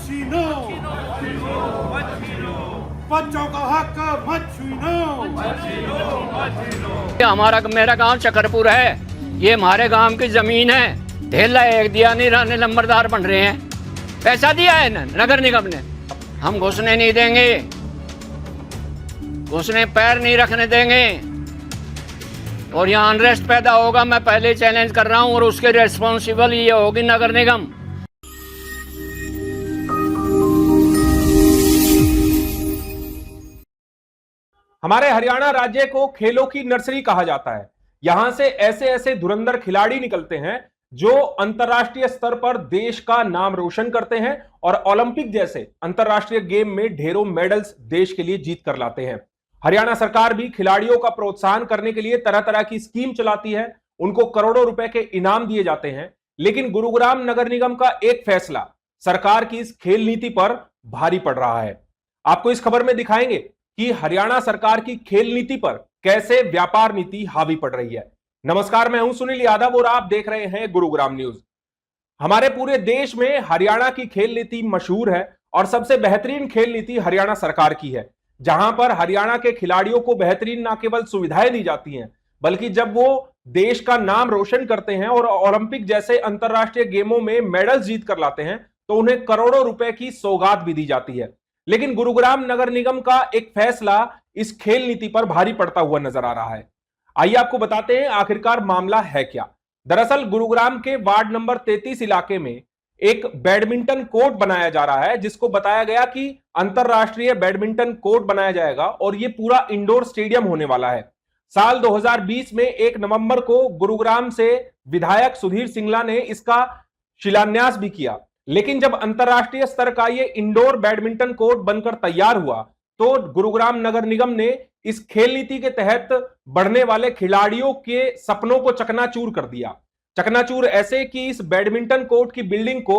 छीनो, बच्चों का हक मत छीनो। हमारा मेरा गांव चकरपुर है, ये हमारे गांव की जमीन है। ढेला एक दिया नहीं, रहने नंबरदार बन रहे हैं। पैसा दिया है ना नगर निगम ने, हम घुसने नहीं देंगे, घुसने पैर नहीं रखने देंगे। और यहाँ अनरेस्ट पैदा होगा, मैं पहले चैलेंज कर रहा हूँ, और उसके रिस्पॉन्सिबल ये होगी नगर निगम। हमारे हरियाणा राज्य को खेलों की नर्सरी कहा जाता है। यहां से ऐसे ऐसे धुरंधर खिलाड़ी निकलते हैं जो अंतरराष्ट्रीय स्तर पर देश का नाम रोशन करते हैं और ओलंपिक जैसे अंतरराष्ट्रीय गेम में ढेरों मेडल्स देश के लिए जीत कर लाते हैं। हरियाणा सरकार भी खिलाड़ियों का प्रोत्साहन करने के लिए तरह तरह की स्कीम चलाती है, उनको करोड़ों रुपए के इनाम दिए जाते हैं। लेकिन गुरुग्राम नगर निगम का एक फैसला सरकार की इस खेल नीति पर भारी पड़ रहा है। आपको इस खबर में दिखाएंगे कि हरियाणा सरकार की खेल नीति पर कैसे व्यापार नीति हावी पड़ रही है। नमस्कार, मैं हूं सुनील यादव और आप देख रहे हैं गुरुग्राम न्यूज। हमारे पूरे देश में हरियाणा की खेल नीति मशहूर है और सबसे बेहतरीन खेल नीति हरियाणा सरकार की है, जहां पर हरियाणा के खिलाड़ियों को बेहतरीन न केवल सुविधाएं दी जाती हैं, बल्कि जब वो देश का नाम रोशन करते हैं और ओलंपिक जैसे अंतरराष्ट्रीय गेमों में मेडल जीत कर लाते हैं तो उन्हें करोड़ों रुपए की सौगात भी दी जाती है। लेकिन गुरुग्राम नगर निगम का एक फैसला इस खेल नीति पर भारी पड़ता हुआ नजर आ रहा है। आइए आपको बताते हैं आखिरकार मामला है क्या। दरअसल गुरुग्राम के वार्ड नंबर 33 इलाके में एक बैडमिंटन कोर्ट बनाया जा रहा है, जिसको बताया गया कि अंतरराष्ट्रीय बैडमिंटन कोर्ट बनाया जाएगा और यह पूरा इंडोर स्टेडियम होने वाला है। साल 2020 में 1 नवंबर को गुरुग्राम से विधायक सुधीर सिंगला ने इसका शिलान्यास भी किया। लेकिन जब अंतरराष्ट्रीय स्तर का यह इंडोर बैडमिंटन कोर्ट बनकर तैयार हुआ तो गुरुग्राम नगर निगम ने इस खेल नीति के तहत बढ़ने वाले खिलाड़ियों के सपनों को चकनाचूर कर दिया। चकनाचूर ऐसे कि इस बैडमिंटन कोर्ट की बिल्डिंग को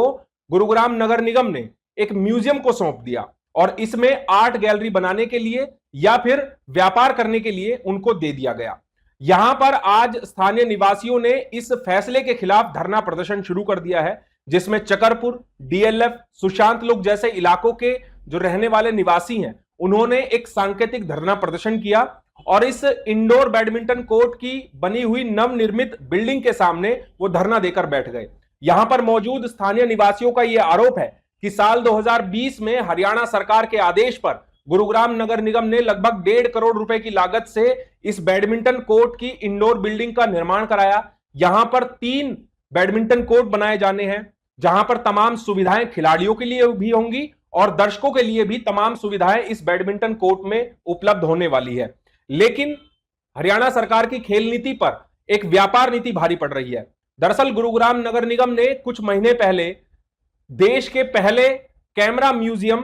गुरुग्राम नगर निगम ने एक म्यूजियम को सौंप दिया और इसमें आर्ट गैलरी बनाने के लिए या फिर व्यापार करने के लिए उनको दे दिया गया। यहां पर आज स्थानीय निवासियों ने इस फैसले के खिलाफ धरना प्रदर्शन शुरू कर दिया है, जिसमें चकरपुर, डीएलएफ, सुशांत लोग जैसे इलाकों के जो रहने वाले निवासी हैं उन्होंने एक सांकेतिक धरना प्रदर्शन किया और इस इंडोर बैडमिंटन कोर्ट की बनी हुई नवनिर्मित बिल्डिंग के सामने वो धरना देकर बैठ गए। यहां पर मौजूद स्थानीय निवासियों का यह आरोप है कि साल 2020 में हरियाणा सरकार के आदेश पर गुरुग्राम नगर निगम ने लगभग 1.5 करोड़ रुपए की लागत से इस बैडमिंटन कोर्ट की इंडोर बिल्डिंग का निर्माण कराया। यहां पर 3 बैडमिंटन कोर्ट बनाए जाने हैं, जहां पर तमाम सुविधाएं खिलाड़ियों के लिए भी होंगी और दर्शकों के लिए भी तमाम सुविधाएं इस बैडमिंटन कोर्ट में उपलब्ध होने वाली है। लेकिन हरियाणा सरकार की खेल नीति पर एक व्यापार नीति भारी पड़ रही है। दरअसल गुरुग्राम नगर निगम ने कुछ महीने पहले देश के पहले कैमरा म्यूजियम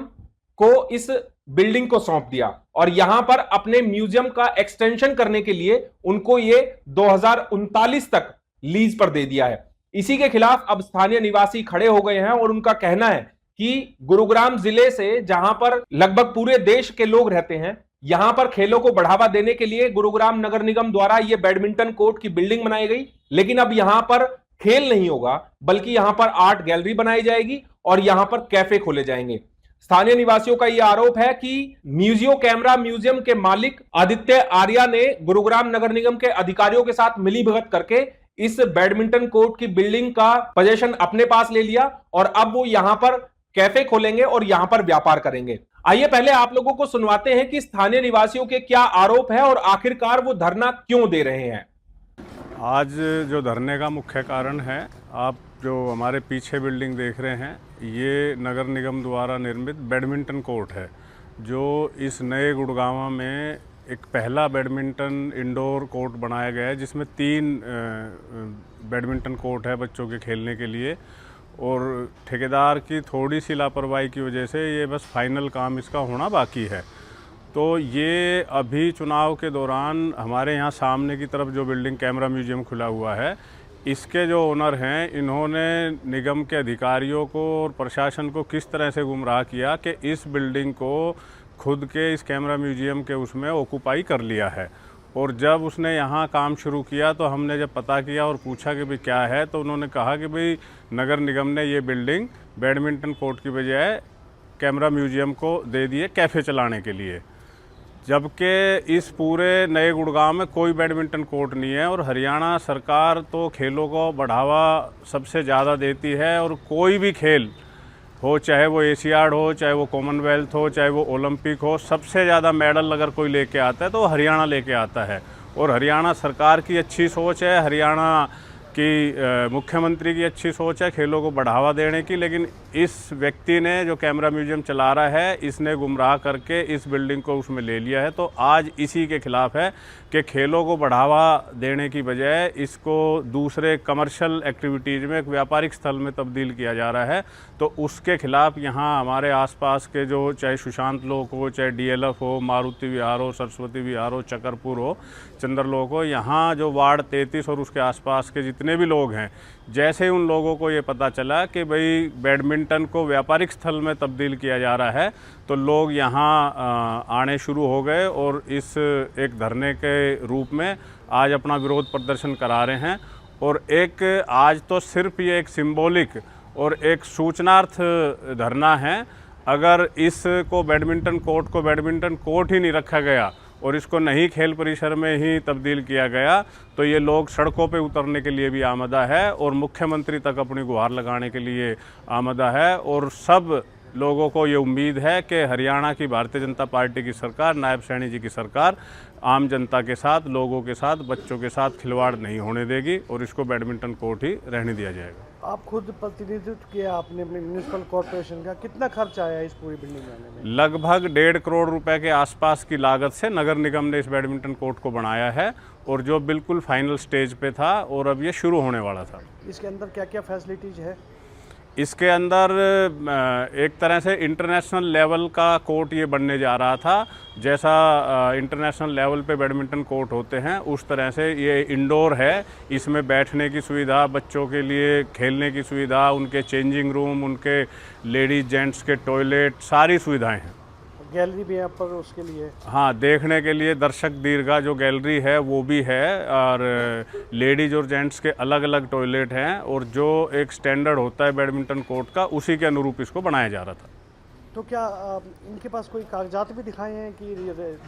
को इस बिल्डिंग को सौंप दिया और यहां पर अपने म्यूजियम का एक्सटेंशन करने के लिए उनको ये 2039 तक लीज पर दे दिया है। इसी के खिलाफ अब स्थानीय निवासी खड़े हो गए हैं और उनका कहना है कि गुरुग्राम जिले से, जहां पर लगभग पूरे देश के लोग रहते हैं, यहां पर खेलों को बढ़ावा देने के लिए गुरुग्राम नगर निगम द्वारा यह बैडमिंटन कोर्ट की बिल्डिंग बनाई गई। लेकिन अब यहां पर खेल नहीं होगा, बल्कि यहां पर आर्ट गैलरी बनाई जाएगी और यहां पर कैफे खोले जाएंगे। स्थानीय निवासियों का यह आरोप है कि म्यूजियो कैमरा म्यूजियम के मालिक आदित्य आर्या ने गुरुग्राम नगर निगम के अधिकारियों के साथ मिलीभगत करके इस बैडमिंटन कोर्ट की बिल्डिंग का पोजीशन अपने पास ले लिया और अब वो यहां पर कैफे खोलेंगे और यहां पर व्यापार करेंगे। आइए पहले आप लोगों को सुनवाते हैं कि स्थानीय निवासियों के क्या आरोप है और आखिरकार वो धरना क्यों दे रहे हैं। आज जो धरने का मुख्य कारण है, आप जो हमारे पीछे बिल्डिंग देख रहे हैं, ये नगर निगम द्वारा निर्मित बैडमिंटन कोर्ट है, जो इस नए गुड़गांव में एक पहला बैडमिंटन इंडोर कोर्ट बनाया गया है, जिसमें 3 बैडमिंटन कोर्ट है बच्चों के खेलने के लिए। और ठेकेदार की थोड़ी सी लापरवाही की वजह से ये बस फाइनल काम इसका होना बाकी है। तो ये अभी चुनाव के दौरान हमारे यहाँ सामने की तरफ जो बिल्डिंग कैमरा म्यूजियम खुला हुआ है, इसके जो ओनर हैं, इन्होंने निगम के अधिकारियों को और प्रशासन को किस तरह से गुमराह किया कि इस बिल्डिंग को खुद के इस कैमरा म्यूजियम के उसमें ऑक्यूपाई कर लिया है। और जब उसने यहाँ काम शुरू किया तो हमने जब पता किया और पूछा कि भाई क्या है, तो उन्होंने कहा कि भाई नगर निगम ने ये बिल्डिंग बैडमिंटन कोर्ट की बजाय कैमरा म्यूजियम को दे दिए कैफ़े चलाने के लिए, जबकि इस पूरे नए गुड़गांव में कोई बैडमिंटन कोर्ट नहीं है। और हरियाणा सरकार तो खेलों को बढ़ावा सबसे ज़्यादा देती है, और कोई भी खेल हो, चाहे वो एशियाड हो, चाहे वो कॉमनवेल्थ हो, चाहे वो ओलंपिक हो, सबसे ज़्यादा मेडल अगर कोई लेके आता है तो हरियाणा लेके आता है। और हरियाणा सरकार की अच्छी सोच है, हरियाणा की मुख्यमंत्री की अच्छी सोच है खेलों को बढ़ावा देने की, लेकिन इस व्यक्ति ने जो कैमरा म्यूजियम चला रहा है, इसने गुमराह करके इस बिल्डिंग को उसमें ले लिया है। तो आज इसी के खिलाफ है कि खेलों को बढ़ावा देने की बजाय इसको दूसरे कमर्शियल एक्टिविटीज़ में, एक व्यापारिक स्थल में तब्दील किया जा रहा है। तो उसके खिलाफ यहाँ हमारे आसपास के जो, चाहे सुशांत लोक हो, चाहे DLF हो, मारुति विहार हो, सरस्वती विहार हो, चकरपुर हो, चंद्रलोक हो, यहाँ जो वार्ड 33 और उसके आसपास के जितने भी लोग हैं, जैसे उन लोगों को ये पता चला कि भाई बैडमिंटन को व्यापारिक स्थल में तब्दील किया जा रहा है, तो लोग यहाँ आने शुरू हो गए और इस एक धरने के रूप में आज अपना विरोध प्रदर्शन करा रहे हैं। और एक आज तो सिर्फ ये एक सिंबॉलिक और एक सूचनार्थ धरना है। अगर इसको बैडमिंटन कोर्ट ही नहीं रखा गया और इसको नहीं खेल परिसर में ही तब्दील किया गया, तो ये लोग सड़कों पे उतरने के लिए भी आमदा है और मुख्यमंत्री तक अपनी गुहार लगाने के लिए आमदा है। और सब लोगों को ये उम्मीद है कि हरियाणा की भारतीय जनता पार्टी की सरकार, नायब सैनी जी की सरकार आम जनता के साथ, लोगों के साथ, बच्चों के साथ खिलवाड़ नहीं होने देगी और इसको बैडमिंटन कोर्ट ही रहने दिया जाएगा। आप खुद प्रतिनिधित्व किया आपने अपने म्यूनिसिपल कॉर्पोरेशन का, कितना खर्च आया इस पूरी बिल्डिंग बनाने में? लगभग 1.5 करोड़ रुपए के आसपास की लागत से नगर निगम ने इस बैडमिंटन कोर्ट को बनाया है, और जो बिल्कुल फाइनल स्टेज पे था और अब ये शुरू होने वाला था। इसके अंदर क्या क्या फैसिलिटीज़ है? इसके अंदर एक तरह से इंटरनेशनल लेवल का कोर्ट ये बनने जा रहा था। जैसा इंटरनेशनल लेवल पे बैडमिंटन कोर्ट होते हैं, उस तरह से ये इंडोर है। इसमें बैठने की सुविधा, बच्चों के लिए खेलने की सुविधा, उनके चेंजिंग रूम, उनके लेडीज जेंट्स के टॉयलेट, सारी सुविधाएं हैं। गैलरी भी यहाँ पर उसके लिए? हाँ, देखने के लिए दर्शक दीर्घा जो गैलरी है वो भी है, और लेडीज और जेंट्स के अलग अलग टॉयलेट हैं, और जो एक स्टैंडर्ड होता है बैडमिंटन कोर्ट का, उसी के अनुरूप इसको बनाया जा रहा था। तो क्या इनके पास कोई कागजात भी दिखाए हैं कि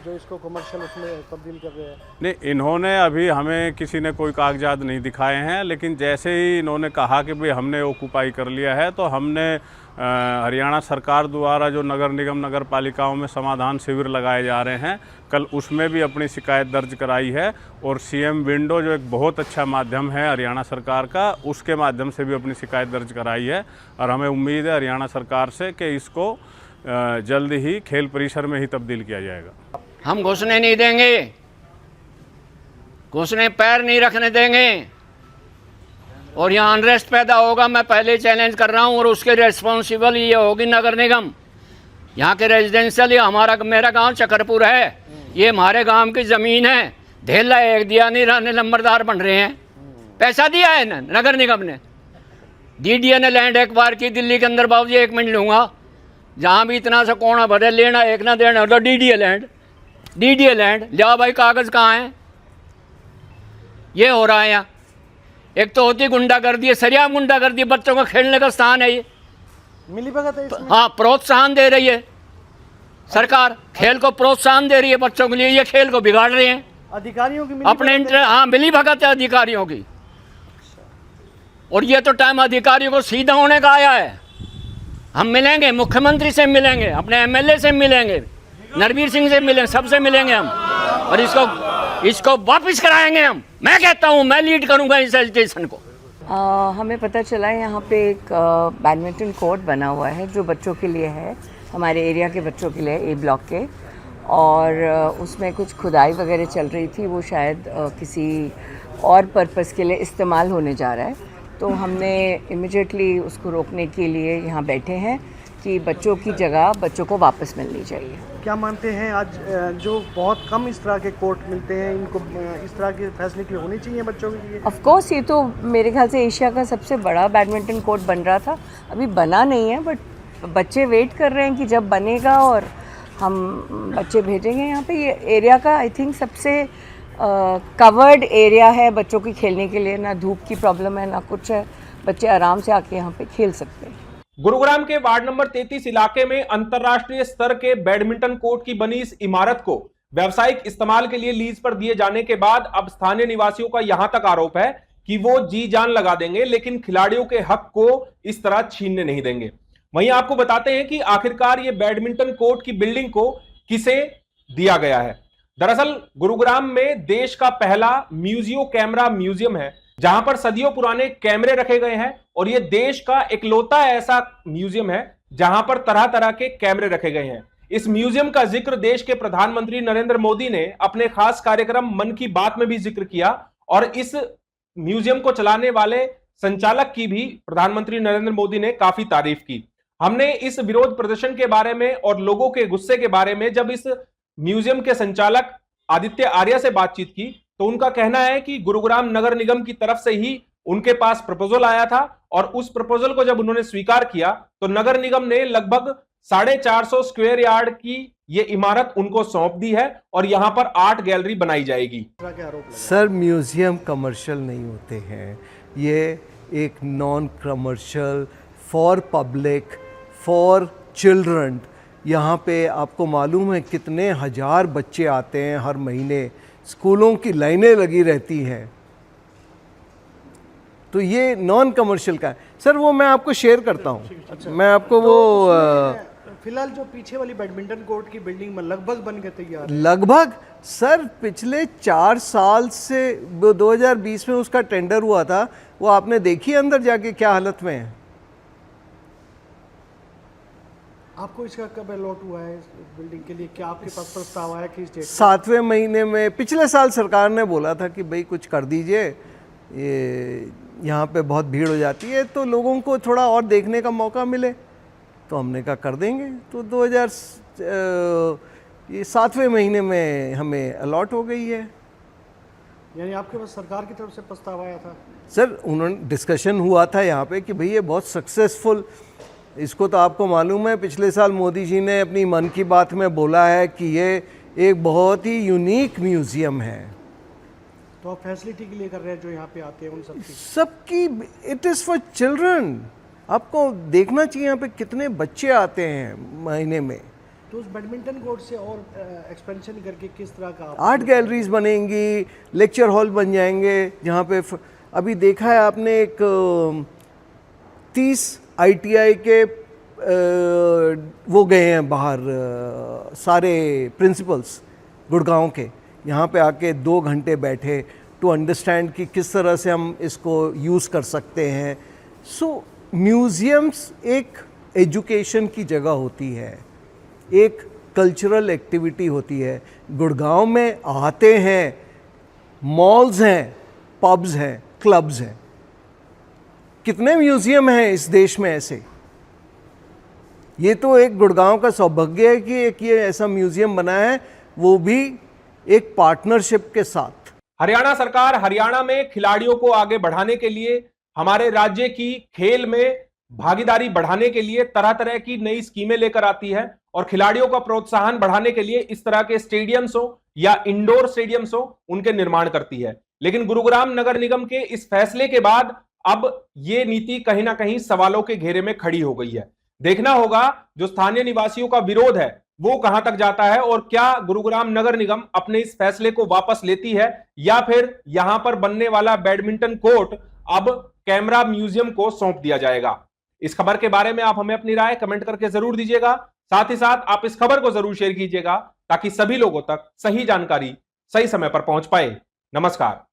जो इसको कमर्शियल उसमें तब्दील कर रहे हैं? नहीं, इन्होंने अभी हमें किसी ने कोई कागजात नहीं दिखाए हैं, लेकिन जैसे ही इन्होंने कहा कि भाई हमने ऑक्यूपाई कर लिया है, तो हमने हरियाणा सरकार द्वारा जो नगर निगम, नगर पालिकाओं में समाधान शिविर लगाए जा रहे हैं, कल उसमें भी अपनी शिकायत दर्ज कराई है। और CM विंडो जो एक बहुत अच्छा माध्यम है हरियाणा सरकार का, उसके माध्यम से भी अपनी शिकायत दर्ज कराई है। और हमें उम्मीद है हरियाणा सरकार से कि इसको जल्द ही खेल परिसर में ही तब्दील किया जाएगा। हम घुसने नहीं देंगे, घुसने पैर नहीं रखने देंगे, और यहाँ अनरेस्ट पैदा होगा, मैं पहले चैलेंज कर रहा हूँ। और उसके रिस्पॉन्सिबल ये होगी नगर निगम। यहाँ के रेजिडेंशियल, ये मेरा गांव चकरपुर है, ये हमारे गांव की ज़मीन है। धेला एक दिया नहीं, रहने नंबरदार बन रहे हैं। पैसा दिया है ना नगर निगम ने, DDA ने लैंड एक बार की दिल्ली के अंदर, बाबूजी 1 मिनट लूँगा, जहाँ भी इतना सा कोना भरे, लेना एक ना देना, तो DDA लैंड लिया भाई, कागज़ कहाँ हैं? ये हो रहा है यहाँ। एक तो होती गुंडागर्दी, सरियाम गुंडागर्दी, बच्चों का खेलने का स्थान है ये, मिलीभगत है इसमें? हाँ, प्रोत्साहन दे रही है सरकार, खेल को प्रोत्साहन दे रही है बच्चों के लिए, ये खेल को बिगाड़ रहे हैं अधिकारियों की अपने हाँ, मिलीभगत है अधिकारियों की। और ये तो टाइम अधिकारियों को सीधा होने का आया है। हम मिलेंगे, मुख्यमंत्री से मिलेंगे, अपने MLA से मिलेंगे, नरवीर सिंह से मिलेंगे, सबसे मिलेंगे हम, और इसको वापस कराएंगे हम। मैं कहता हूँ, मैं लीड करूँगा इस एजुकेशन को। हमें पता चला है यहाँ पे एक बैडमिंटन कोर्ट बना हुआ है जो बच्चों के लिए है, हमारे एरिया के बच्चों के लिए, A ब्लॉक के, और उसमें कुछ खुदाई वगैरह चल रही थी, वो शायद किसी और पर्पस के लिए इस्तेमाल होने जा रहा है। तो हमने इमिडिएटली उसको रोकने के लिए यहाँ बैठे हैं कि बच्चों की जगह बच्चों को वापस मिलनी चाहिए। क्या मानते हैं आज जो बहुत कम इस तरह के कोर्ट मिलते हैं, इनको इस तरह की फैसिलिटी होनी चाहिए बच्चों के लिए? ऑफ कोर्स, ये तो मेरे ख्याल से एशिया का सबसे बड़ा बैडमिंटन कोर्ट बन रहा था, अभी बना नहीं है, बट बच्चे वेट कर रहे हैं कि जब बनेगा और हम बच्चे भेजेंगे यहाँ पे। ये एरिया का आई थिंक सबसे कवर्ड एरिया है बच्चों की खेलने के लिए, ना धूप की प्रॉब्लम है ना कुछ है, बच्चे आराम से आके यहाँ पे खेल सकते हैं। गुरुग्राम के वार्ड नंबर 33 इलाके में अंतरराष्ट्रीय स्तर के बैडमिंटन कोर्ट की बनी इस इमारत को व्यावसायिक इस्तेमाल के लिए लीज पर दिए जाने के बाद अब स्थानीय निवासियों का यहां तक आरोप है कि वो जी जान लगा देंगे लेकिन खिलाड़ियों के हक को इस तरह छीनने नहीं देंगे। वहीं आपको बताते हैं कि आखिरकार ये बैडमिंटन कोर्ट की बिल्डिंग को किसे दिया गया है। दरअसल गुरुग्राम में देश का पहला म्यूजियो कैमरा म्यूजियम है जहां पर सदियों पुराने कैमरे रखे गए हैं और यह देश का इकलौता ऐसा म्यूजियम है जहां पर तरह तरह के कैमरे रखे गए हैं। इस म्यूजियम का जिक्र देश के प्रधानमंत्री नरेंद्र मोदी ने अपने खास कार्यक्रम मन की बात में भी जिक्र किया और इस म्यूजियम को चलाने वाले संचालक की भी प्रधानमंत्री नरेंद्र मोदी ने काफी तारीफ की। हमने इस विरोध प्रदर्शन के बारे में और लोगों के गुस्से के बारे में जब इस म्यूजियम के संचालक आदित्य आर्या से बातचीत की तो उनका कहना है कि गुरुग्राम नगर निगम की तरफ से ही उनके पास प्रपोजल आया था और उस प्रपोजल को जब उन्होंने स्वीकार किया तो नगर निगम ने लगभग 450 स्क्वायर यार्ड की ये इमारत उनको सौंप दी है और यहां पर आर्ट गैलरी बनाई जाएगी। सर म्यूजियम कमर्शियल नहीं होते हैं, ये एक non commercial for public for children. यहाँ पे आपको मालूम है कितने हजार बच्चे आते हैं हर महीने, स्कूलों की लाइनें लगी रहती हैं, तो ये नॉन कमर्शियल का है। सर वो मैं आपको शेयर करता हूँ। अच्छा, मैं आपको वो फिलहाल जो पीछे वाली बैडमिंटन कोर्ट की बिल्डिंग में लगभग बन के तैयार है। लगभग सर पिछले 4 साल से 2020 में उसका टेंडर हुआ था, वो आपने देखी अंदर जाके क्या हालत में है। आपको इसका कब अलॉट हुआ है इस बिल्डिंग के लिए? क्या आपके पास प्रस्ताव आया कि 7वें महीने में? पिछले साल सरकार ने बोला था कि भाई कुछ कर दीजिए, ये यहाँ पे बहुत भीड़ हो जाती है तो लोगों को थोड़ा और देखने का मौका मिले, तो हमने कहा कर देंगे। तो 7वें महीने में हमें अलॉट हो गई है। यानी आपके पास सरकार की तरफ से प्रस्ताव आया था? सर उन्होंने डिस्कशन हुआ था यहाँ पे कि भाई ये बहुत सक्सेसफुल, इसको तो आपको मालूम है पिछले साल मोदी जी ने अपनी मन की बात में बोला है कि ये एक बहुत ही यूनिक म्यूज़ियम है। तो आप फैसिलिटी के लिए कर रहे हैं जो यहाँ पे आते हैं उन सबकी इट इज़ फॉर चिल्ड्रन। आपको देखना चाहिए यहाँ पे कितने बच्चे आते हैं महीने में। तो उस बैडमिंटन कोर्ट से और एक्सपेंशन करके किस तरह का आर्ट गैलरीज बनेंगी, लेक्चर हॉल बन जाएंगे जहाँ पे अभी देखा है आपने एक 30 ITI के वो गए हैं बाहर, सारे प्रिंसिपल्स गुड़गांव के, यहाँ पे आके 2 घंटे बैठे टू अंडरस्टैंड कि किस तरह से हम इसको यूज़ कर सकते हैं। सो म्यूज़ियम्स एक एजुकेशन की जगह होती है, एक कल्चरल एक्टिविटी होती है। गुड़गांव में आते हैं, मॉल्स हैं, पब्स हैं, क्लब्स हैं, कितने म्यूज़ियम हैं इस देश में ऐसे। ये तो एक गुड़गांव का सौभाग्य है कि एक ये ऐसा म्यूज़ियम बना है, वो भी एक पार्टनरशिप के साथ। हरियाणा सरकार हरियाणा में खिलाड़ियों को आगे बढ़ाने के लिए, हमारे राज्य की खेल में भागीदारी बढ़ाने के लिए तरह तरह की नई स्कीमें लेकर आती है और खिलाड़ियों का प्रोत्साहन बढ़ाने के लिए इस तरह के स्टेडियम्स हो या इंडोर स्टेडियम्स हो उनके निर्माण करती है। लेकिन गुरुग्राम नगर निगम के इस फैसले के बाद अब ये नीति कहीं ना कहीं सवालों के घेरे में खड़ी हो गई है। देखना होगा जो स्थानीय निवासियों का विरोध है वो कहां तक जाता है और क्या गुरुग्राम नगर निगम अपने इस फैसले को वापस लेती है या फिर यहां पर बनने वाला बैडमिंटन कोर्ट अब कैमरा म्यूजियम को सौंप दिया जाएगा। इस खबर के बारे में आप हमें अपनी राय कमेंट करके जरूर दीजिएगा। साथ ही साथ आप इस खबर को जरूर शेयर कीजिएगा ताकि सभी लोगों तक सही जानकारी सही समय पर पहुंच पाए। नमस्कार।